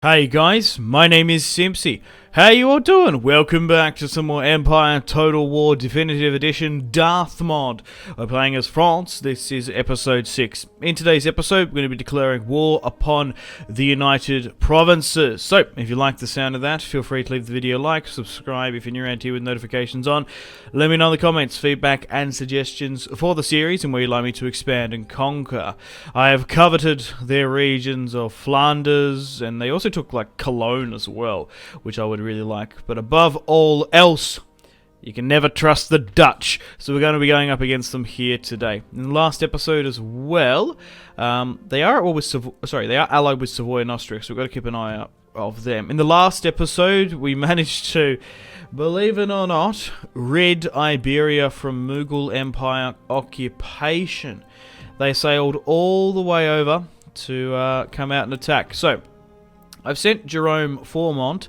Hey guys, my name is Simpzy. How you all doing? Welcome back to some more Empire Total War Definitive Edition Darthmod. We're playing as France. This is episode 6. In today's episode, we're going to be declaring war upon the United Provinces. So, if you like the sound of that, feel free to leave the video a like, subscribe if you're new around here with notifications on. Let me know in the comments, feedback and suggestions for the series and where you'd like me to expand and conquer. I have coveted their regions of Flanders, and they also took like Cologne as well, which I would really like. But above all else, you can never trust the Dutch, so we're going to be going up against them here today. In the last episode as well, they are allied with Savoy and Austria, so we've got to keep an eye out of them. In the last episode, we managed to, believe it or not, rid Iberia from Mughal Empire occupation. They sailed all the way over to come out and attack. So I've sent Jerome Formont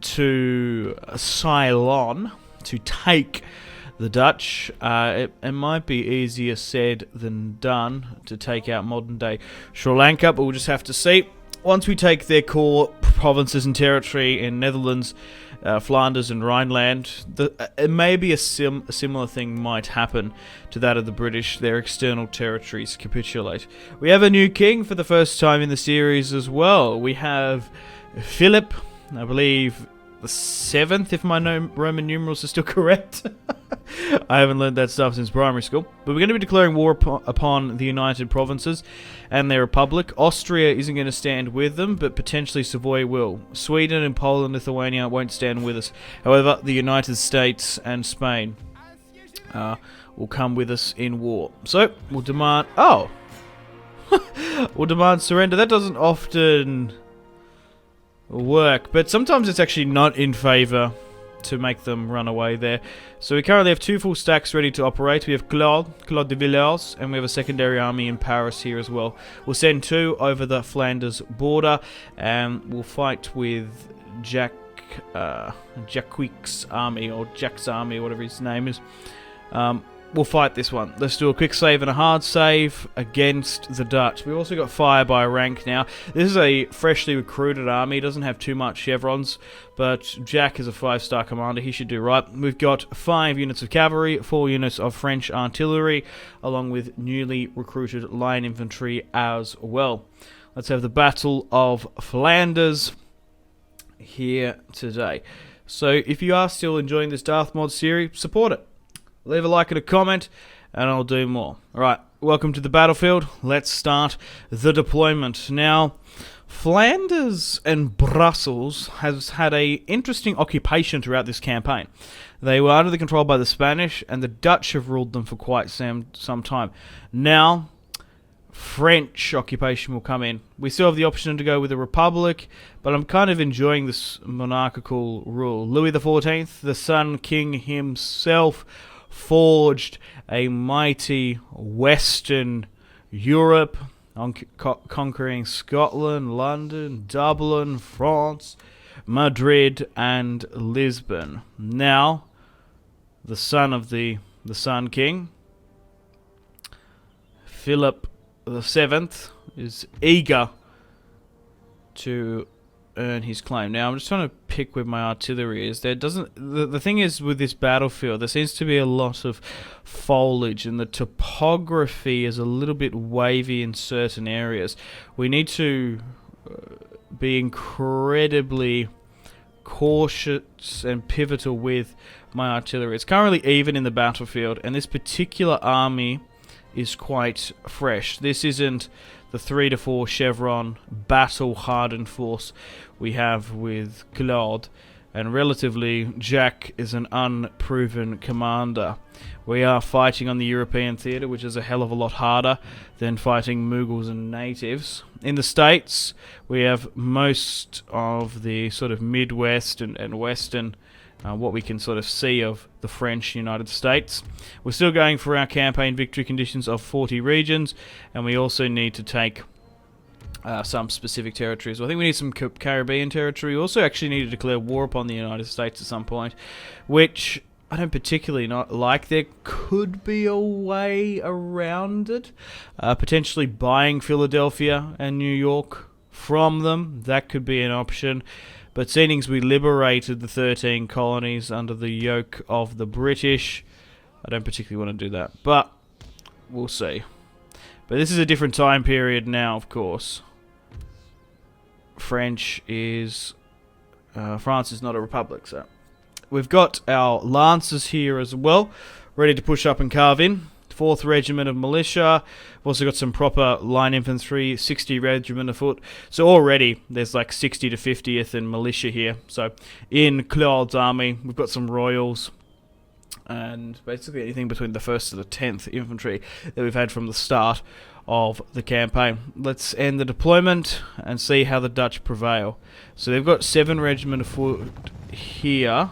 to Ceylon to take the Dutch. It might be easier said than done to take out modern day Sri Lanka, but we'll just have to see. Once we take their core provinces and territory in Netherlands, Flanders and Rhineland, maybe a similar thing might happen to that of the British. Their external territories capitulate. We have a new king for the first time in the series as well. We have Philip, I believe the 7th, if my Roman numerals are still correct. I haven't learned that stuff since primary school. But we're going to be declaring war upon the United Provinces and their republic. Austria isn't going to stand with them, but potentially Savoy will. Sweden and Poland, Lithuania won't stand with us. However, the United States and Spain will come with us in war. So, we'll demand... Oh! We'll demand surrender. That doesn't often work, but sometimes it's actually not in favour to make them run away there. So we currently have 2 full stacks ready to operate. We have Claude de Villars, and we have a secondary army in Paris here as well. We'll send 2 over the Flanders border, and we'll fight with Jacques' army, or Jack's army, or whatever his name is. We'll fight this one. Let's do a quick save and a hard save against the Dutch. We've also got fire by rank now. This is a freshly recruited army. It doesn't have too much chevrons, but Jack is a 5-star commander. He should do right. We've got 5 units of cavalry, 4 units of French artillery, along with newly recruited line infantry as well. Let's have the Battle of Flanders here today. So if you are still enjoying this Darthmod series, support it. Leave a like and a comment, and I'll do more. Alright, welcome to the battlefield. Let's start the deployment. Now, Flanders and Brussels has had an interesting occupation throughout this campaign. They were under the control by the Spanish, and the Dutch have ruled them for quite some time. Now, French occupation will come in. We still have the option to go with a republic, but I'm kind of enjoying this monarchical rule. Louis XIV, the Sun King himself, forged a mighty Western Europe, conquering Scotland, London, Dublin, France, Madrid, and Lisbon. Now, the son of the Sun King, Philip VII, is eager to earn his claim. Now I'm just trying to pick where my artillery is. The thing is with this battlefield, there seems to be a lot of foliage and the topography is a little bit wavy in certain areas. We need to be incredibly cautious and pivotal with my artillery. It's currently even in the battlefield, and this particular army is quite fresh. This isn't the 3 to 4 chevron battle-hardened force we have with Claude, and relatively Jack is an unproven commander. We are fighting on the European theatre, which is a hell of a lot harder than fighting Mughals and natives. In the States, we have most of the sort of Midwest and Western, what we can sort of see of the French United States. We're still going for our campaign victory conditions of 40 regions, and we also need to take some specific territories. I think we need some Caribbean territory. We also actually need to declare war upon the United States at some point, which I don't particularly not like. There could be a way around it. Potentially buying Philadelphia and New York from them. That could be an option. But seeing as we liberated the 13 colonies under the yoke of the British, I don't particularly want to do that. But we'll see. But this is a different time period now, of course. France is not a republic, so we've got our lancers here as well, ready to push up and carve in. 4th Regiment of Militia. We've also got some proper line infantry, 60 Regiment of Foot. So already there's like 60 to 50th in militia here. So in Claude's army, we've got some royals and basically anything between the 1st to the 10th infantry that we've had from the start of the campaign. Let's end the deployment and see how the Dutch prevail. So they've got 7 Regiment of Foot here.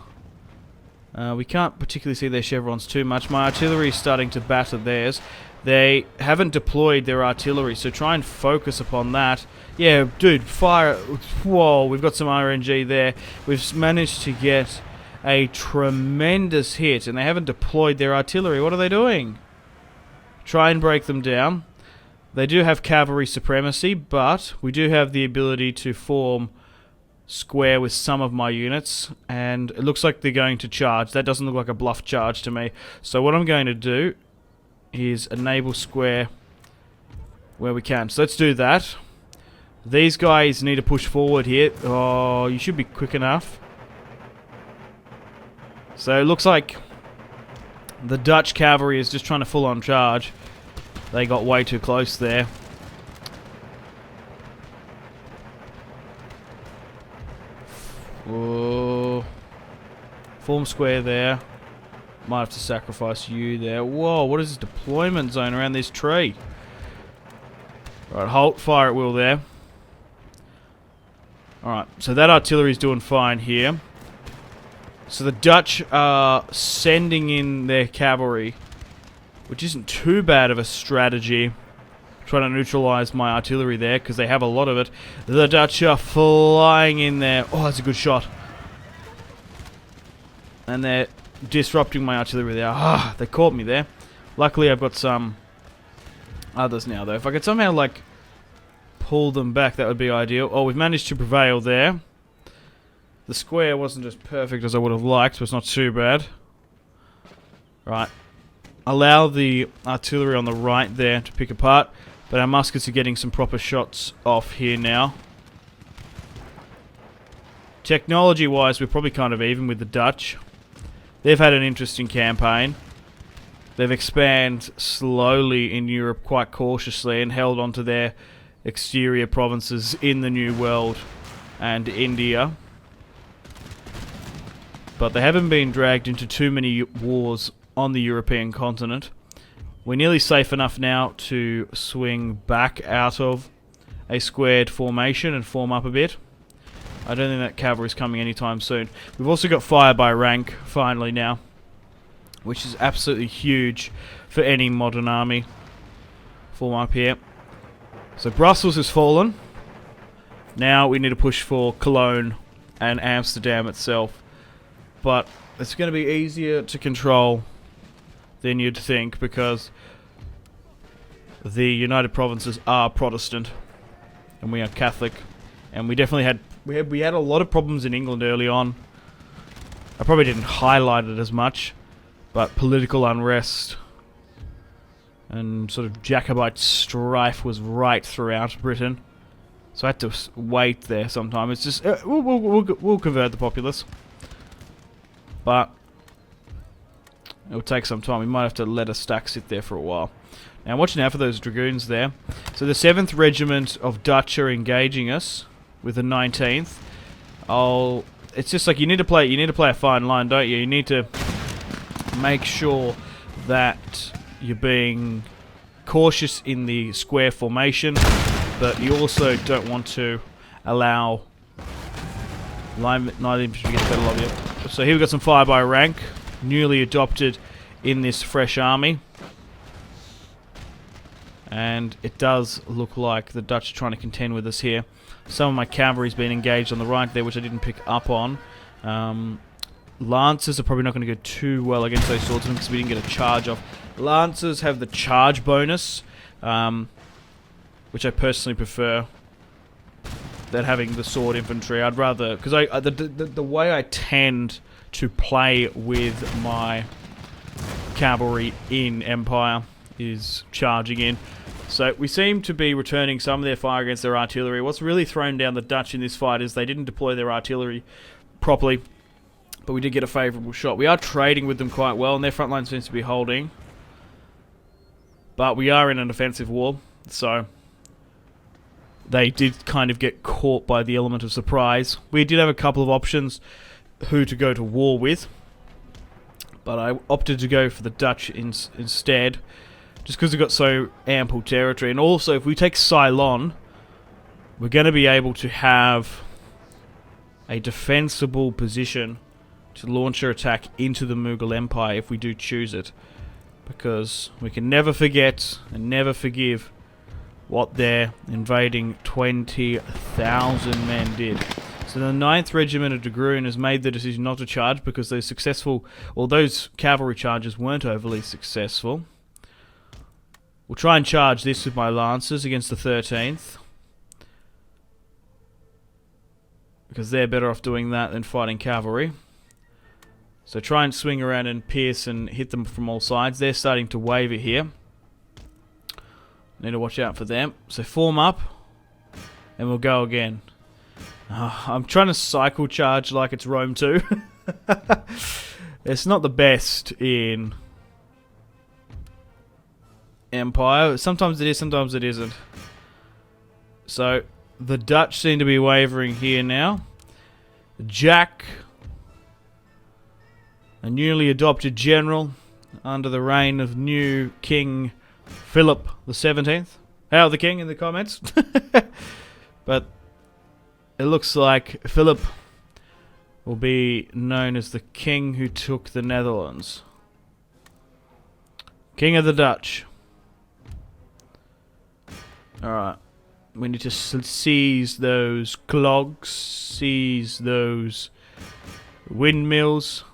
We can't particularly see their chevrons too much. My artillery is starting to batter theirs. They haven't deployed their artillery, so try and focus upon that. Yeah, dude, fire. Whoa, we've got some RNG there. We've managed to get a tremendous hit, and they haven't deployed their artillery. What are they doing? Try and break them down. They do have cavalry supremacy, but we do have the ability to form square with some of my units, and it looks like they're going to charge. That doesn't look like a bluff charge to me. So what I'm going to do is enable square where we can. So let's do that. These guys need to push forward here. Oh, you should be quick enough. So it looks like the Dutch cavalry is just trying to full on charge. They got way too close there. Whoa. Form square there. Might have to sacrifice you there. Whoa, what is this deployment zone around this tree? Right, halt, fire at will there. Alright, so that artillery is doing fine here. So the Dutch are sending in their cavalry, which isn't too bad of a strategy. Trying to neutralize my artillery there, because they have a lot of it. The Dutch are flying in there. Oh, that's a good shot. And they're disrupting my artillery there. Ah, they caught me there. Luckily, I've got some others now, though. If I could somehow, like, pull them back, that would be ideal. Oh, we've managed to prevail there. The square wasn't as perfect as I would have liked, but it's not too bad. Right. Allow the artillery on the right there to pick apart. But our muskets are getting some proper shots off here now. Technology-wise, we're probably kind of even with the Dutch. They've had an interesting campaign. They've expanded slowly in Europe quite cautiously and held onto their exterior provinces in the New World and India. But they haven't been dragged into too many wars on the European continent. We're nearly safe enough now to swing back out of a squared formation and form up a bit. I don't think that cavalry's coming anytime soon. We've also got fire by rank, finally now, which is absolutely huge for any modern army. Form up here. So Brussels has fallen. Now we need to push for Cologne and Amsterdam itself. But it's going to be easier to control than you'd think, because the United Provinces are Protestant and we are Catholic, and we definitely had a lot of problems in England early on. I probably didn't highlight it as much, but political unrest and sort of Jacobite strife was right throughout Britain. So I had to wait there sometime. It's just we'll convert the populace, but it'll take some time. We might have to let a stack sit there for a while. Now watch out for those dragoons there. So the 7th Regiment of Dutch are engaging us with the 19th. It's just like you need to play a fine line, don't you? You need to make sure that you're being cautious in the square formation, but you also don't want to allow light infantry to get better of you. So here we've got some fire by rank, newly adopted in this fresh army. And it does look like the Dutch are trying to contend with us here. Some of my cavalry's been engaged on the right there, which I didn't pick up on. Lancers are probably not going to go too well against those swordsmen because we didn't get a charge off. Lancers have the charge bonus, which I personally prefer. than having the sword infantry. I'd rather, because the way I tend to play with my cavalry in Empire is charging in. So we seem to be returning some of their fire against their artillery. What's really thrown down the Dutch in this fight is they didn't deploy their artillery properly, but we did get a favourable shot. We are trading with them quite well, and their front line seems to be holding. But we are in an offensive war, so they did kind of get caught by the element of surprise. We did have a couple of options who to go to war with, but I opted to go for the Dutch instead, just because we've got so ample territory. And also, if we take Ceylon, we're going to be able to have a defensible position to launch our attack into the Mughal Empire if we do choose it. Because we can never forget and never forgive what their invading 20,000 men did. So the 9th Regiment of Dragoon has made the decision not to charge because those cavalry charges weren't overly successful. We'll try and charge this with my Lancers against the 13th. Because they're better off doing that than fighting cavalry. So try and swing around and pierce and hit them from all sides. They're starting to waver here. Need to watch out for them. So form up, and we'll go again. I'm trying to cycle charge like it's Rome 2. It's not the best in Empire. Sometimes it is, sometimes it isn't. So the Dutch seem to be wavering here now. Jack, a newly adopted general under the reign of new King Philip the 17th. Hail the King in the comments. But it looks like Philip will be known as the king who took the Netherlands. King of the Dutch. Alright. We need to seize those clogs, seize those windmills,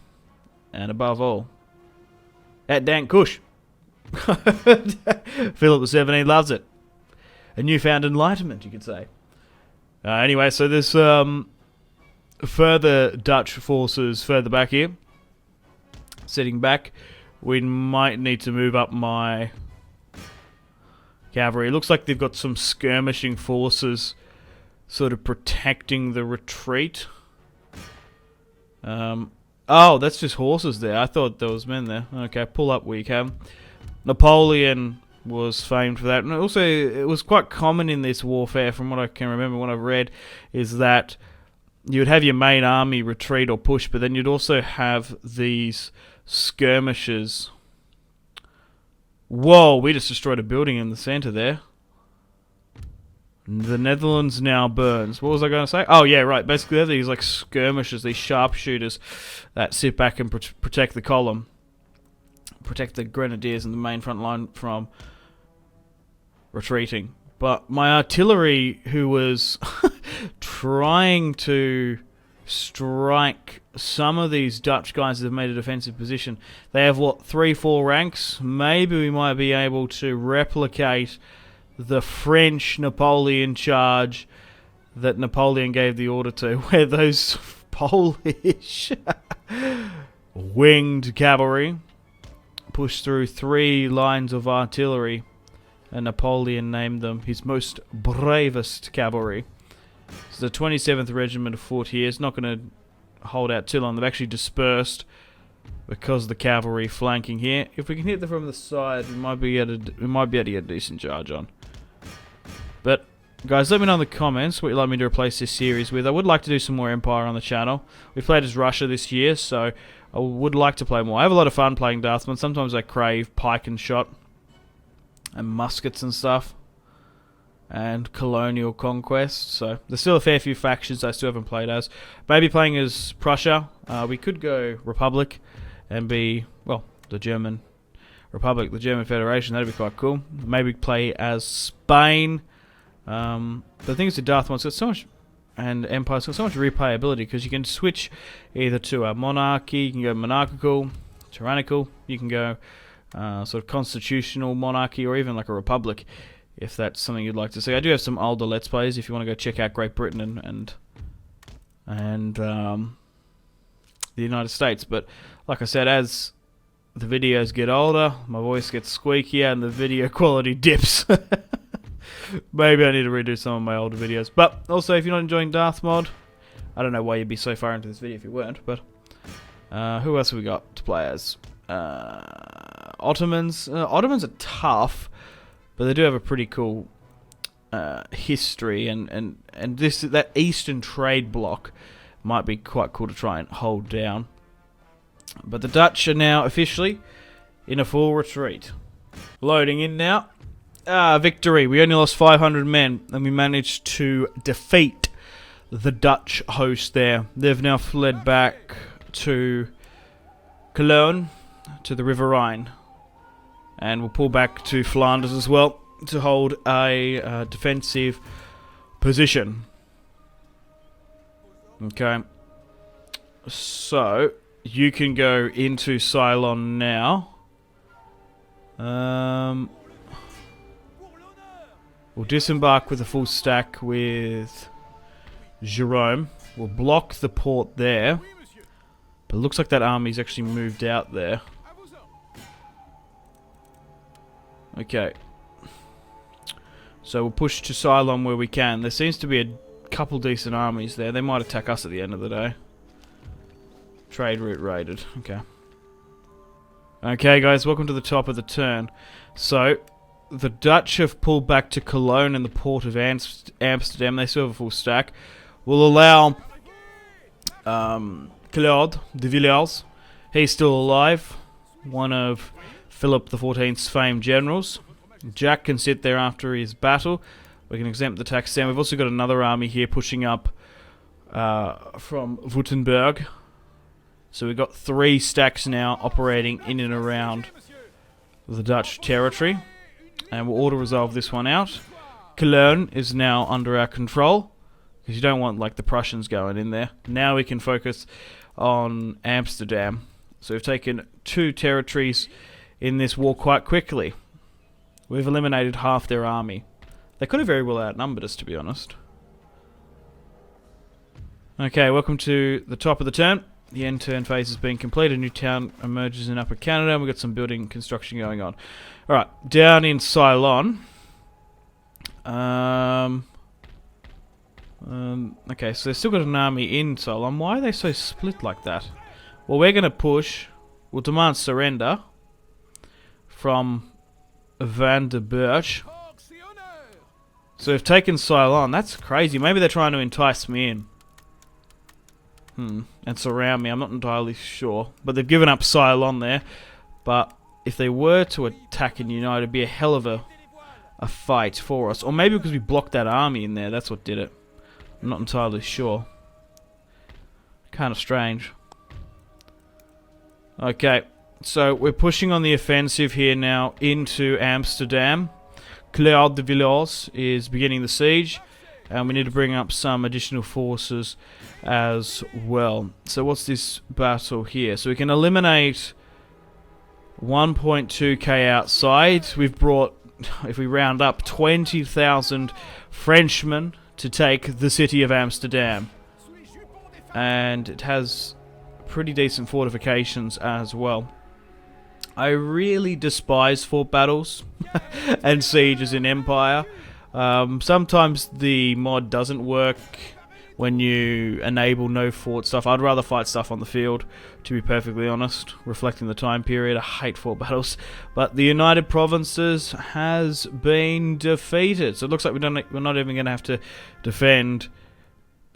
and above all, that dank Kush. Philip the 17th loves it. A newfound enlightenment, you could say. Anyway, so there's further Dutch forces further back here. Sitting back. We might need to move up my cavalry. It looks like they've got some skirmishing forces sort of protecting the retreat. Oh, that's just horses there. I thought there was men there. Okay, pull up where you can. Napoleon was famed for that. And also, it was quite common in this warfare, from what I can remember, what I've read, is that you would have your main army retreat or push, but then you'd also have these skirmishes. Whoa, we just destroyed a building in the center there. The Netherlands now burns. What was I going to say? Oh, yeah, right. Basically, they're these like skirmishers, these sharpshooters that sit back and protect the column. Protect the grenadiers and the main front line from retreating. But my artillery, who was trying to strike some of these Dutch guys that have made a defensive position, they have, what, 3-4 ranks? Maybe we might be able to replicate the French Napoleon charge that Napoleon gave the order to, where those Polish winged cavalry pushed through 3 lines of artillery, and Napoleon named them his most bravest cavalry. So the 27th Regiment of Foot here is not going to hold out too long. They've actually dispersed because of the cavalry flanking here. If we can hit them from the side, we might be able to get a decent charge on. But guys, let me know in the comments what you'd like me to replace this series with. I would like to do some more Empire on the channel. We played as Russia this year, so I would like to play more. I have a lot of fun playing Darthmod. Sometimes I crave pike and shot and muskets and stuff, and colonial conquest. So there's still a fair few factions I still haven't played as. Maybe playing as Prussia. We could go Republic and be, well, the German Republic, the German Federation. That'd be quite cool. Maybe play as Spain. The thing is, with Darthmod's got so much, and Empire's got so much replayability, because you can switch either to a monarchy, you can go monarchical, tyrannical, you can go sort of constitutional monarchy, or even like a republic. if that's something you'd like to see. I do have some older Let's Plays if you want to go check out Great Britain and the United States. But like I said, as the videos get older, my voice gets squeakier and the video quality dips. Maybe I need to redo some of my older videos. But also, if you're not enjoying Darthmod, I don't know why you'd be so far into this video if you weren't, but who else have we got to play as? Ottomans. Ottomans are tough, but they do have a pretty cool history, and that Eastern trade block might be quite cool to try and hold down. But the Dutch are now officially in a full retreat. Loading in now. Victory. We only lost 500 men, and we managed to defeat the Dutch host there. They've now fled back to Cologne, to the River Rhine, and we'll pull back to Flanders as well to hold a defensive position. Okay, so you can go into Ceylon now. We'll disembark with a full stack with Jerome. We'll block the port there. But it looks like that army's actually moved out there. Okay. So we'll push to Ceylon where we can. There seems to be a couple decent armies there. They might attack us at the end of the day. Trade route raided. Okay. Okay, guys, welcome to the top of the turn. So the Dutch have pulled back to Cologne and the port of Amsterdam. They still have a full stack. We'll allow Claude de Villars. He's still alive. One of Philip XIV's famed generals. Jack can sit there after his battle. We can exempt the tax then. We've also got another army here pushing up from Württemberg. So we've got 3 stacks now operating in and around the Dutch territory. And we'll auto-resolve this one out. Cologne is now under our control, because you don't want like the Prussians going in there. Now we can focus on Amsterdam. So we've taken 2 territories in this war quite quickly. We've eliminated half their army. They could have very well outnumbered us, to be honest. Okay, welcome to the top of the turn. The end turn phase has been completed. A new town emerges in Upper Canada, and we've got some building construction going on. Alright, down in Ceylon. Okay, so they've still got an army in Ceylon. Why are they so split like that? Well, we're going to push. We'll demand surrender from Van der Burch. So they've taken Ceylon. That's crazy. Maybe they're trying to entice me in. And surround me. I'm not entirely sure. But they've given up Ceylon there. But if they were to attack and unite, it'd be a hell of a fight for us. Or maybe because we blocked that army in there. That's what did it. I'm not entirely sure. Kind of strange. Okay. So we're pushing on the offensive here now into Amsterdam. Claude de Villars is beginning the siege. And we need to bring up some additional forces as well. So what's this battle here? So we can eliminate 1.2k outside. We've brought, if we round up, 20,000 Frenchmen to take the city of Amsterdam. And it has pretty decent fortifications as well. I really despise fort battles and sieges in Empire. Sometimes the mod doesn't work when you enable no fort stuff. I'd rather fight stuff on the field, to be perfectly honest, reflecting the time period. I hate fort battles. But the United Provinces has been defeated. So it looks like we're not even going to have to defend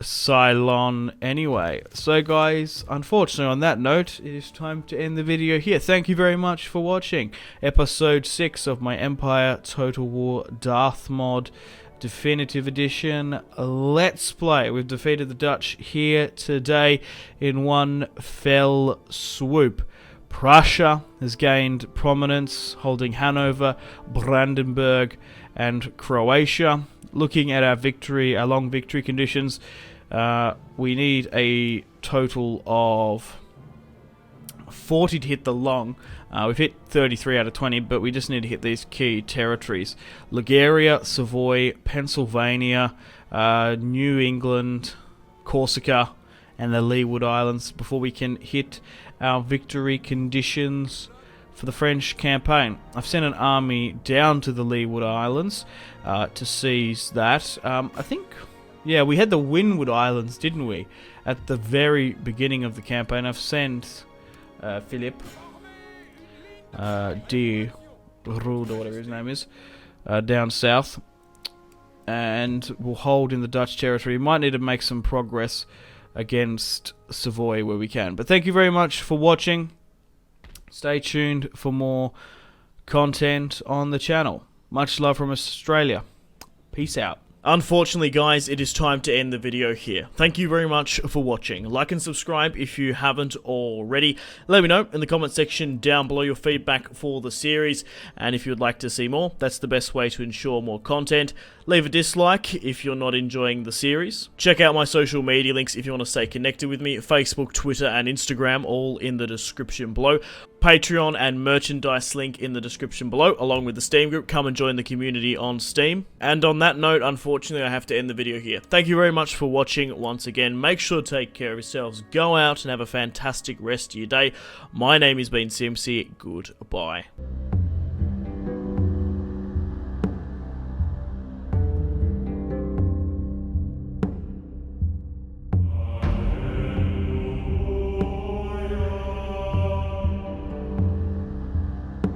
Ceylon anyway. So guys, unfortunately on that note, it is time to end the video here. Thank you very much for watching episode 6 of my Empire Total War Darthmod Definitive Edition Let's Play. We've defeated the Dutch here today in one fell swoop. Prussia has gained prominence, holding Hanover, Brandenburg and Croatia. Looking at our victory, our long victory conditions, we need a total of 40 to hit the long. We've hit 33 out of 20, but we just need to hit these key territories. Liguria, Savoy, Pennsylvania, New England, Corsica, and the Leeward Islands before we can hit our victory conditions for the French campaign. I've sent an army down to the Leeward Islands to seize that. I think, yeah, we had the Windward Islands, didn't we? At the very beginning of the campaign. I've sent Philip de Rude, or whatever his name is, down south. And we'll hold in the Dutch territory. We might need to make some progress against Savoy where we can. But thank you very much for watching. Stay tuned for more content on the channel. Much love from Australia. Peace out. Unfortunately, guys, it is time to end the video here. Thank you very much for watching. Like and subscribe if you haven't already. Let me know in the comment section down below your feedback for the series, and if you would like to see more, that's the best way to ensure more content. Leave a dislike if you're not enjoying the series. Check out my social media links if you want to stay connected with me. Facebook, Twitter, and Instagram, all in the description below. Patreon and merchandise link in the description below, along with the Steam group. Come and join the community on Steam. And on that note, unfortunately, I have to end the video here. Thank you very much for watching once again. Make sure to take care of yourselves. Go out and have a fantastic rest of your day. My name has been Simpzy. Goodbye.